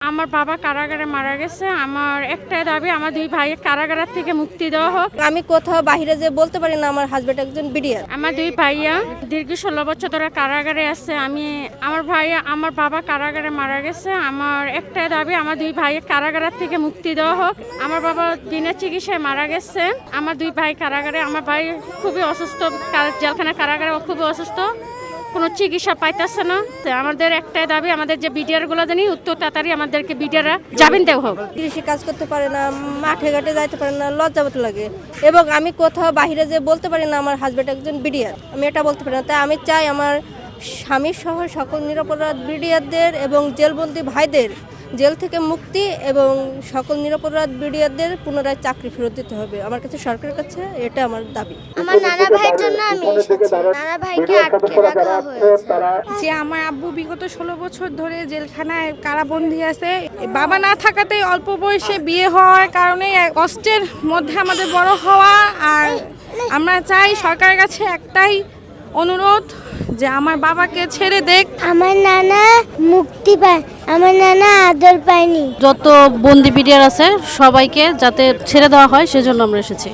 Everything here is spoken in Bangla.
আমার বাবা কারাগারে মারা গেছে। আমার একটাই দাবি, আমার দুই ভাই কারাগার থেকে মুক্তি দেওয়া হোক। আমি কোথাও বাইরে যে বলতে পারি না আমার হাজবেন্ড একজন বিডিআর। আমার দুই ভাইয়া দীর্ঘ 16 বছর ধরে কারাগারে আছে। আমার বাবা কারাগারে মারা গেছে। আমার একটাই দাবি, আমার দুই ভাই কারাগার থেকে মুক্তি দেওয়া হোক। আমার বাবা বিনা চিকিৎসায় মারা গেছে। আমার দুই ভাই কারাগারে, আমার ভাই খুবই অসুস্থ, জেলখানা কারাগারে খুবই অসুস্থ, কোনো চিকিৎসা পাইতেছে না। তো আমাদের একটাই দাবি, আমাদের যে বিডিআর গুলো জানি উত্তর তাড়াতাড়ি আমাদেরকে বিডিআররা জামিন দেওয়া হোক। কৃষি কাজ করতে পারে না, মাঠে ঘাটে যাইতে পারে না, লজ্জাবোধ লাগে। এবং আমি কোথাও বাইরে যে বলতে পারি না আমার হাজবেন্ড একজন বিডিআর, আমি এটা বলতে পারি না। তাই আমি চাই আমার স্বামী সহ সকল নিরপরাধ বিডিআরদের এবং জেলবন্দি ভাইদের জেল থেকে মুক্তি এবং সকল নিরপরাধ বিডিআরদের পুনরায় চাকরি ফেরত দিতে হবে। আমার কাছে সরকারের কাছে এটা আমার দাবি। আমার নানা ভাইয়ের জন্য আমি এসেছি। নানা ভাইকে আটকে রাখা হয়েছে। যে আমার আব্বু বিগত 16 বছর ধরে জেলখানায় কারাবন্দী আছে। বাবা না থাকাতেই অল্প বয়সে বিয়ে হওয়ার কারণে কষ্টের মধ্যে আমাদের বড় হওয়া। আর আমরা চাই সরকারের কাছে একটাই অনুরোধ যে আমার বাবাকে ছেড়ে দেখ। আমার নানা মুক্তি পায়, আমার নানা আদর পায়নি। যত বন্দি বিডিআর আছে সবাইকে যাতে ছেড়ে দেওয়া হয় সেজন্য আমরা এসেছি।